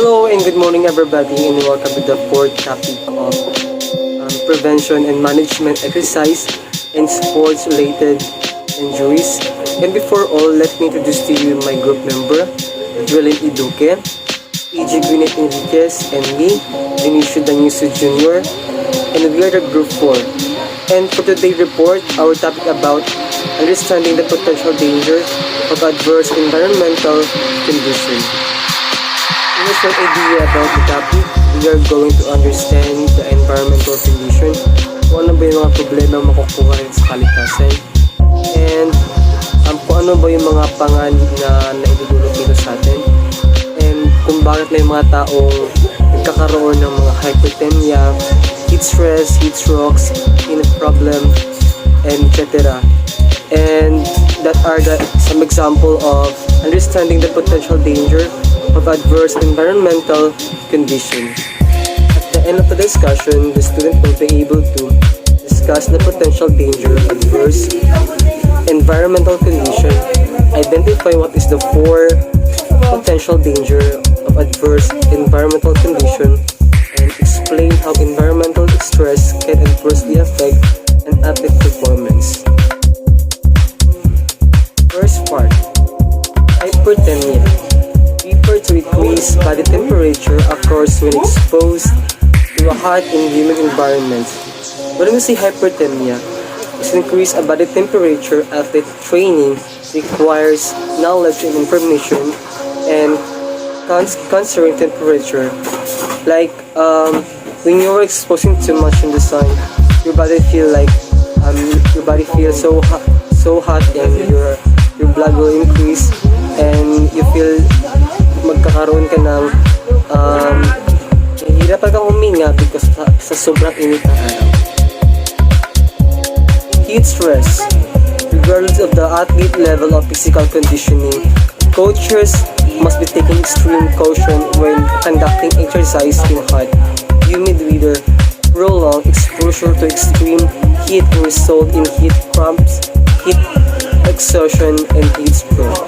Hello and good morning everybody, and welcome to the fourth topic of prevention and management exercise and sports related injuries. And before all, let me introduce to you my group member, Drilin Iduque, EG Gwyneth Enriquez, and me, Dionisio Daniuso Jr. And we are the group 4. And for today's report, our topic about understanding the potential danger of adverse environmental conditions. In a short idea about the topic, we are going to understand the environmental condition, kung ano ba yung mga problema makukuha sa kalikasan, and kung ano ba yung mga panganib na naidudulot dito sa atin, and kung bakit may mga taong nagkakaroon ng mga hypothermia, heat stress, heat strokes, skin problem, and etc. And that are some example of understanding the potential danger of adverse environmental conditions. At the end of the discussion, the student will be able to discuss the potential danger of adverse environmental condition, identify what is the 4 potential danger of adverse environmental condition, and explain how environmental stress can adversely affect an athlete performance. First part, hyperthermia. To increase body temperature occurs when exposed to a hot and humid environment. When we say hyperthermia, it's increase a body temperature. Athlete training requires knowledge and information and concerning temperature. Like when you are exposing too much in the sun, your body feels so hot, and your blood will increase, and you feel magkakaroon ka ng hihirapan kang huminga because sa sobrang init ng araw. Heat stress. Regardless of the athlete level of physical conditioning, coaches must be taking extreme caution when conducting exercise in hot, humid weather. Prolonged exposure to extreme heat can result in heat cramps, heat exhaustion, and heat stroke.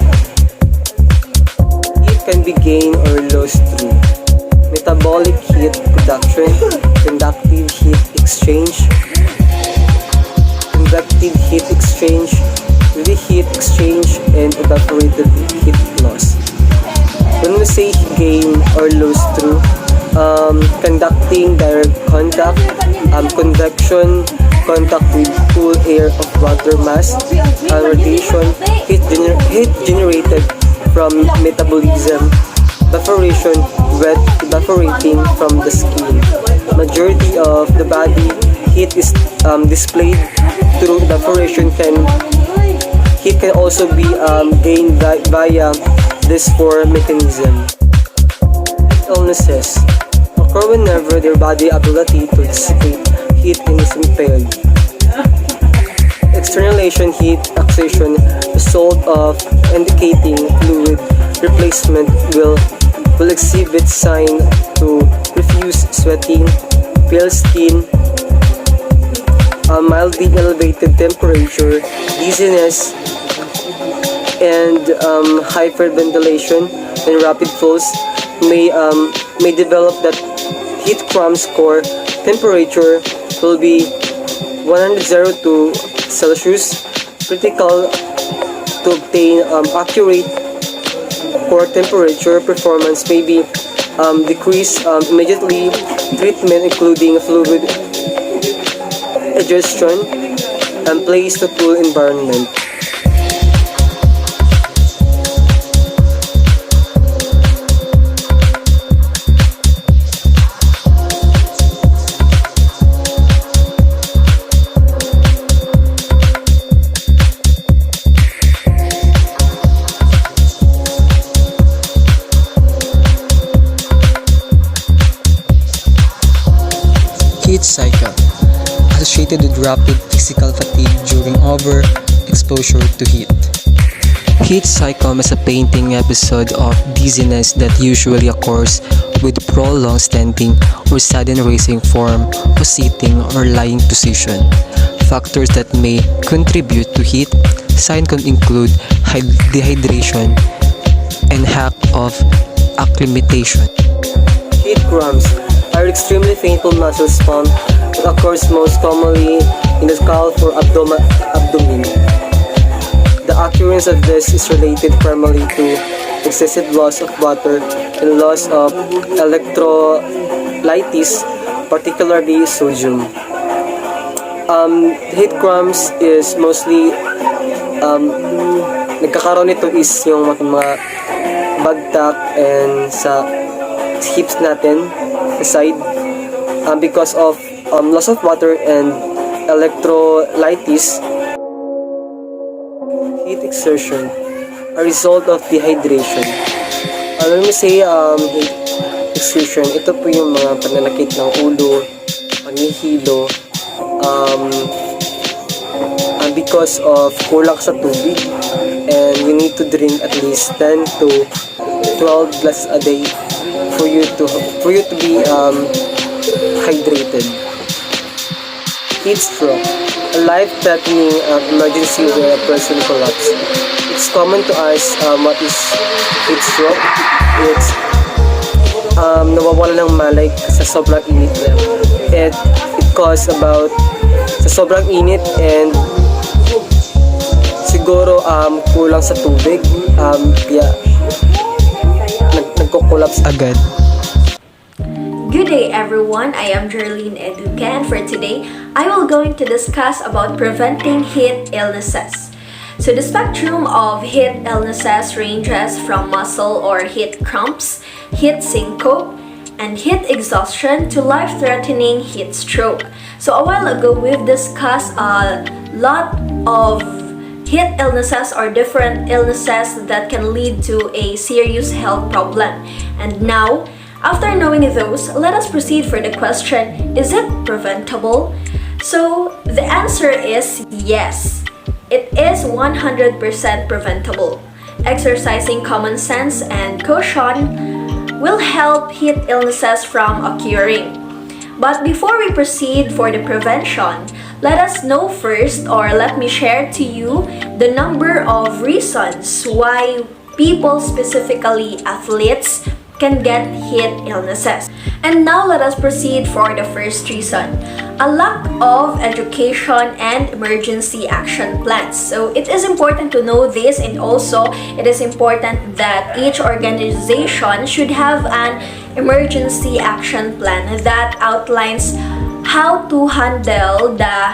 Can be gained or lost through metabolic heat production, convective heat exchange, reheat exchange, and evaporative heat loss. When we say gain or lose through, conducting direct contact, convection, contact with cool air of water mass, radiation, heat generated from metabolism, evaporation, wet evaporating from the skin. Majority of the body heat is displayed through evaporation. Heat can also be gained via this 4 mechanism. Illnesses occur whenever their body ability to dissipate heat is impaired. Externalization heat exhaustion, result of indicating fluid replacement will exhibit sign to refuse sweating, pale skin, mildly elevated temperature, dizziness, and hyperventilation, and rapid pulse may develop. That heat cramp score temperature will be 102 Celsius, critical to obtain accurate core temperature. Performance may be decreased immediately. Treatment including fluid adjustion and place to cool environment. Heat cycle, associated with rapid physical fatigue during overexposure to heat. Heat cycle is a painting episode of dizziness that usually occurs with prolonged standing or sudden raising form of sitting or lying position. Factors that may contribute to heat signs can include dehydration and lack of acclimatization. Heat cramps are extremely painful muscle spasm that occurs most commonly in the scalp or abdomen. The occurrence of this is related primarily to excessive loss of water and loss of electrolytes, particularly sodium. Heat cramps is mostly nagkakaroon nito is yung mga bagtak and sa hips natin sa side because of loss of water and electrolytes. Heat exertion, a result of dehydration. When we say heat exertion, ito po yung mga pananakit ng ulo, panghihilo, because of kulang sa tubig, and you need to drink at least 10 to 12 glasses a day for you to be hydrated. Heat stroke, a life-threatening emergency where a person collapses. It's common to ask what is heat stroke. It's nawawala ng malay sa sobrang init na. It causes about sa sobrang init and siguro kulang sa tubig, kaya nagko-collapse agad. Good day everyone, I am Jerlene Educa, and for today, I will going to discuss about preventing heat illnesses. So the spectrum of heat illnesses ranges from muscle or heat cramps, heat syncope, and heat exhaustion to life-threatening heat stroke. So a while ago, we've discussed a lot of heat illnesses or different illnesses that can lead to a serious health problem. And now, after knowing those, let us proceed for the question, is it preventable? So the answer is yes. It is 100% preventable. Exercising common sense and caution will help heat illnesses from occurring. But before we proceed for the prevention, let us know first, or let me share to you the number of reasons why people, specifically athletes, can get heat illnesses. And now let us proceed for the first reason, a lack of education and emergency action plans. So it is important to know this, and also it is important that each organization should have an emergency action plan that outlines how to handle the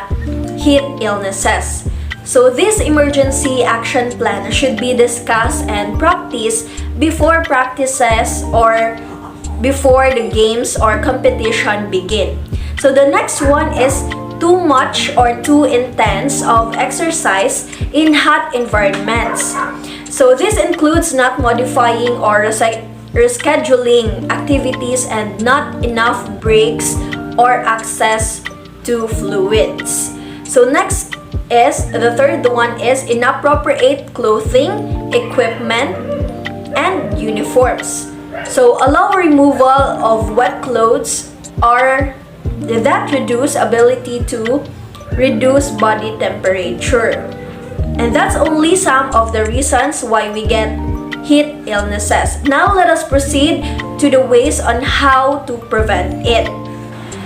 heat illnesses. So this emergency action plan should be discussed and practiced before practices or before the games or competition begin. So the next one is too much or too intense of exercise in hot environments. So this includes not modifying or rescheduling activities and not enough breaks or access to fluids. So next is, the third one is inappropriate clothing, equipment, and uniforms. So allow removal of wet clothes or that reduce ability to reduce body temperature. And that's only some of the reasons why we get heat illnesses. Now let us proceed to the ways on how to prevent it.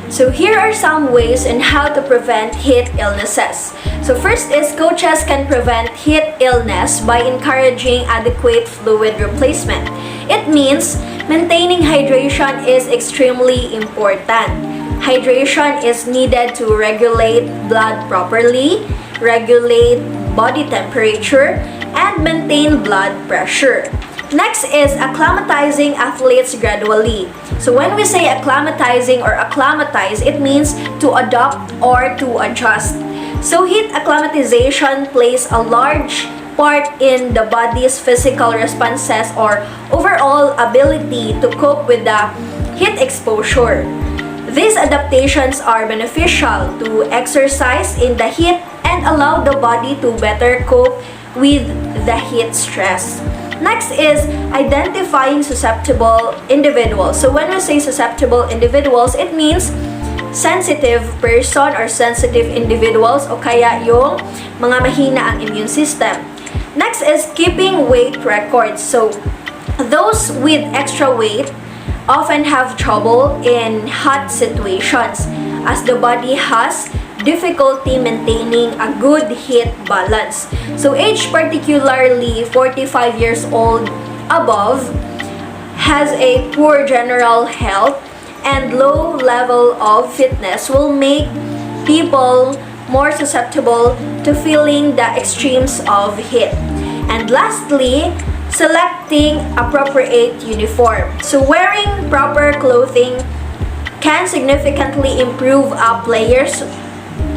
So here are some ways on how to prevent heat illnesses. So first is, coaches can prevent heat illness by encouraging adequate fluid replacement. It means maintaining hydration is extremely important. Hydration is needed to regulate blood properly, regulate body temperature, and maintain blood pressure. Next is acclimatizing athletes gradually. So when we say acclimatizing or acclimatize, it means to adopt or to adjust. So heat acclimatization plays a large part in the body's physical responses or overall ability to cope with the heat exposure. These adaptations are beneficial to exercise in the heat and allow the body to better cope with the heat stress. Next is identifying susceptible individuals. So when we say susceptible individuals, it means sensitive person or sensitive individuals o kaya yung mga mahina ang immune system. Next is keeping weight records. So those with extra weight often have trouble in hot situations as the body has difficulty maintaining a good heat balance. So age, particularly 45 years old above, has a poor general health and low level of fitness will make people more susceptible to feeling the extremes of heat. And lastly, selecting appropriate uniform. So wearing proper clothing can significantly improve a player's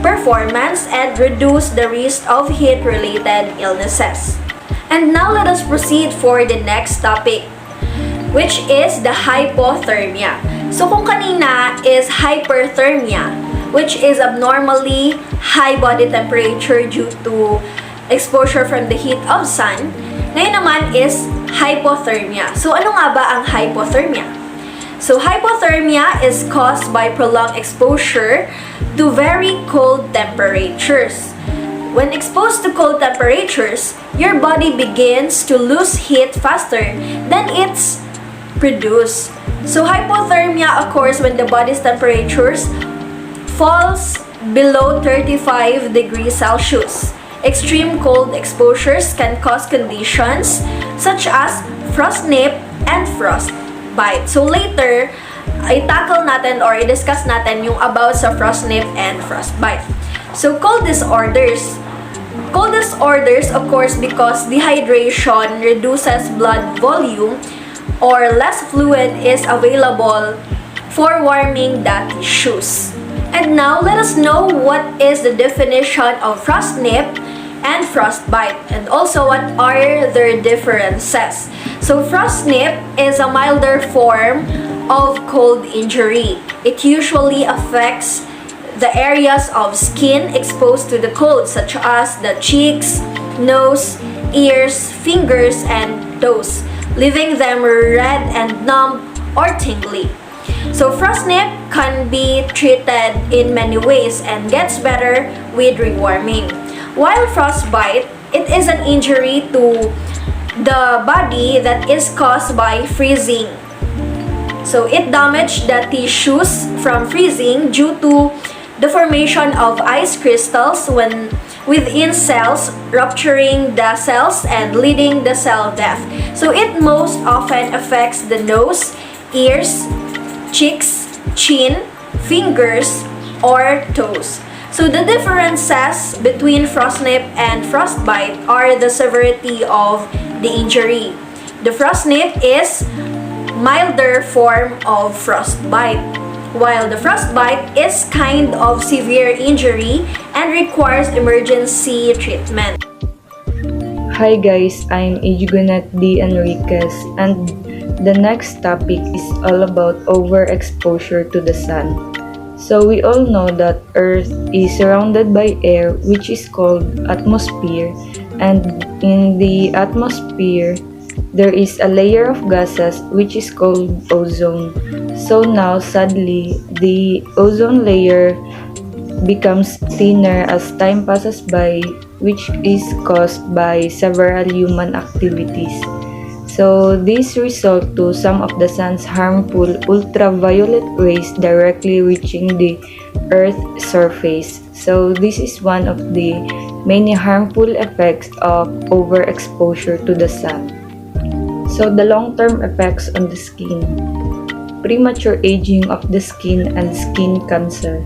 performance and reduce the risk of heat-related illnesses. And now let us proceed for the next topic, which is the hypothermia. So kung kanina is hyperthermia, which is abnormally high body temperature due to exposure from the heat of sun, ngayon naman is hypothermia. So ano nga ba ang hypothermia? So hypothermia is caused by prolonged exposure to very cold temperatures. When exposed to cold temperatures, your body begins to lose heat faster than it's produced. So hypothermia occurs when the body's temperatures falls below 35 degrees Celsius. Extreme cold exposures can cause conditions such as frostnip and frostbite. So later, i-tackle natin or i-discuss natin yung about sa frostnip and frostbite. So cold disorders. Cold disorders occurs because dehydration reduces blood volume or less fluid is available for warming the tissues. And now let us know what is the definition of frostnip and frostbite and also what are their differences. So frostnip is a milder form of cold injury. It usually affects the areas of skin exposed to the cold such as the cheeks, nose, ears, fingers, and toes, leaving them red and numb or tingly. So frostnip can be treated in many ways and gets better with rewarming. While frostbite, it is an injury to the body that is caused by freezing. So it damages the tissues from freezing due to the formation of ice crystals when within cells, rupturing the cells and leading the cell death. So it most often affects the nose, ears, cheeks, chin, fingers, or toes. So the differences between frostnip and frostbite are the severity of the injury. The frostnip is milder form of frostbite, while the frostbite is kind of severe injury and requires emergency treatment. Hi guys, I'm Ijugunet D. Enriquez and the next topic is all about overexposure to the sun. So we all know that Earth is surrounded by air which is called atmosphere, and in the atmosphere there is a layer of gases which is called ozone. So now sadly the ozone layer becomes thinner as time passes by, which is caused by several human activities. So this result to some of the sun's harmful ultraviolet rays directly reaching the Earth's surface. So this is one of the many harmful effects of overexposure to the sun. So the long-term effects on the skin. Premature aging of the skin and skin cancer.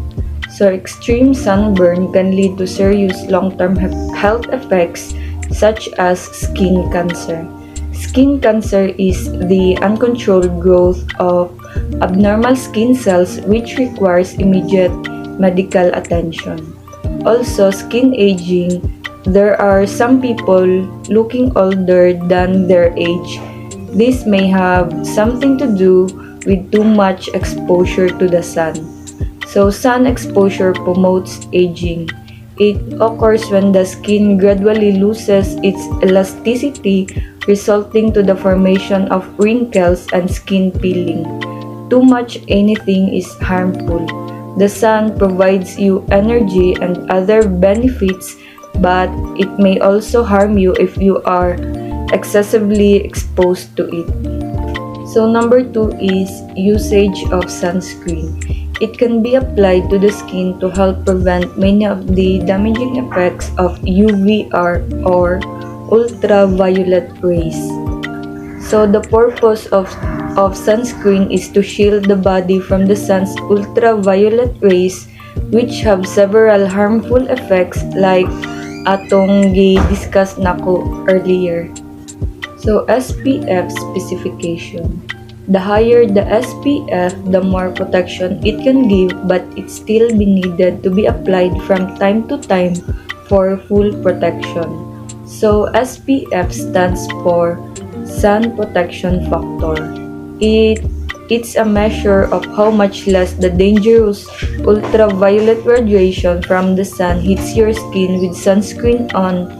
So extreme sunburn can lead to serious long-term health effects such as skin cancer. Skin cancer is the uncontrolled growth of abnormal skin cells which requires immediate medical attention. Also, skin aging. There are some people looking older than their age. This may have something to do with too much exposure to the sun. So, sun exposure promotes aging. It occurs when the skin gradually loses its elasticity, resulting to the formation of wrinkles and skin peeling. Too much anything is harmful. The sun provides you energy and other benefits, but it may also harm you if you are excessively exposed to it. So number 2 is usage of sunscreen. It can be applied to the skin to help prevent many of the damaging effects of UVR or ultraviolet rays. So the purpose of sunscreen is to shield the body from the sun's ultraviolet rays, which have several harmful effects like atong discussed nako earlier. So SPF specification. The higher the SPF, the more protection it can give, but it still be needed to be applied from time to time for full protection. So SPF stands for Sun Protection Factor. It's a measure of how much less the dangerous ultraviolet radiation from the sun hits your skin with sunscreen on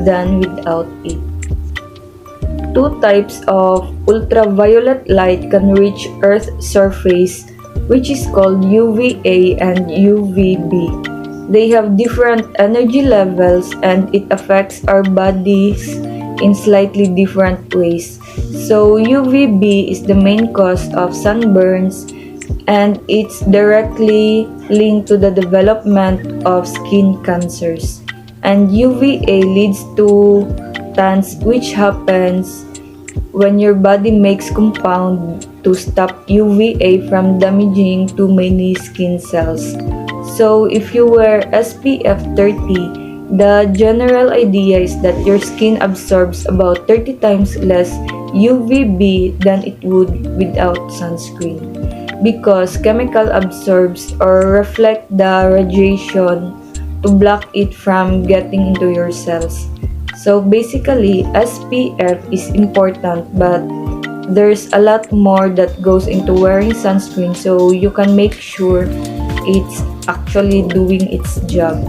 than without it. Two types of ultraviolet light can reach Earth's surface, which is called UVA and UVB. They have different energy levels and it affects our bodies in slightly different ways. So UVB is the main cause of sunburns and it's directly linked to the development of skin cancers. And UVA leads to tans, which happens when your body makes compound to stop UVA from damaging too many skin cells. So if you wear SPF 30, the general idea is that your skin absorbs about 30 times less UVB than it would without sunscreen because chemical absorbs or reflect the radiation to block it from getting into your cells. So basically, SPF is important, but there's a lot more that goes into wearing sunscreen so you can make sure it's actually doing its job.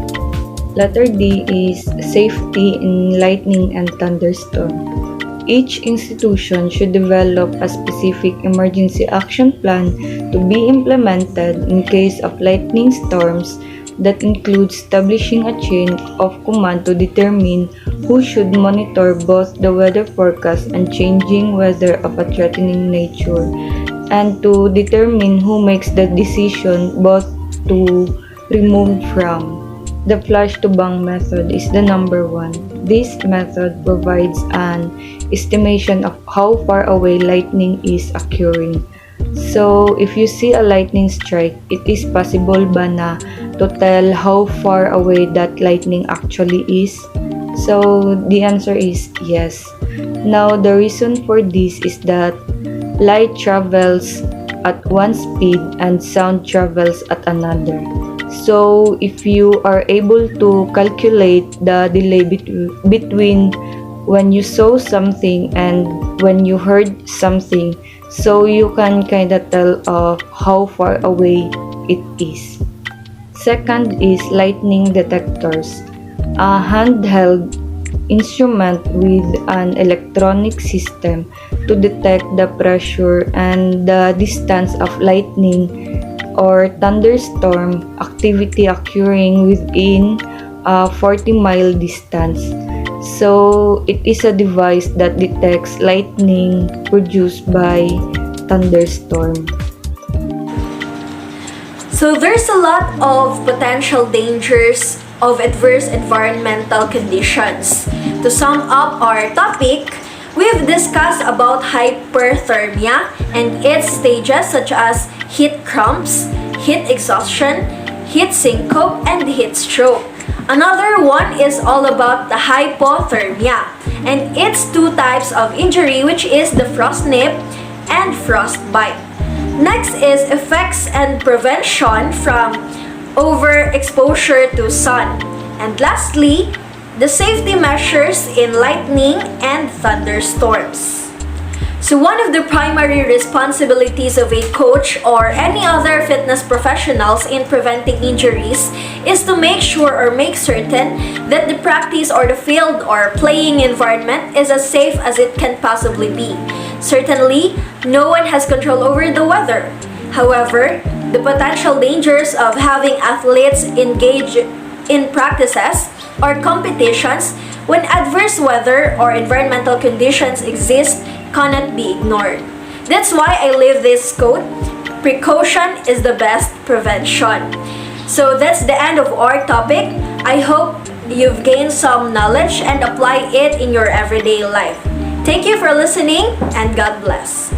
Letter D is safety in lightning and thunderstorm. Each institution should develop a specific emergency action plan to be implemented in case of lightning storms. That includes establishing a chain of command to determine who should monitor both the weather forecast and changing weather of a threatening nature, and to determine who makes the decision both to remove from. The flash to bang method is the number one. This method provides an estimation of how far away lightning is occurring. So, if you see a lightning strike, it is possible ba na to tell how far away that lightning actually is? So, the answer is yes. Now, the reason for this is that light travels at one speed and sound travels at another. So, if you are able to calculate the delay between when you saw something and when you heard something, so you can kinda tell how far away it is. Second is lightning detectors, a handheld instrument with an electronic system to detect the pressure and the distance of lightning or thunderstorm activity occurring within a 40-mile distance. So, it is a device that detects lightning produced by thunderstorm. So there's a lot of potential dangers of adverse environmental conditions. To sum up our topic, we've discussed about hyperthermia and its stages such as heat cramps, heat exhaustion, heat syncope, and heat stroke. Another one is all about the hypothermia, and it's two types of injury, which is the frostnip and frostbite. Next is effects and prevention from overexposure to sun. And lastly, the safety measures in lightning and thunderstorms. So one of the primary responsibilities of a coach or any other fitness professionals in preventing injuries is to make sure or make certain that the practice or the field or playing environment is as safe as it can possibly be. Certainly, no one has control over the weather. However, the potential dangers of having athletes engage in practices or competitions when adverse weather or environmental conditions exist cannot be ignored. That's why I live this quote: precaution is the best prevention. So that's the end of our topic. I hope you've gained some knowledge and apply it in your everyday life. Thank you for listening, and God bless.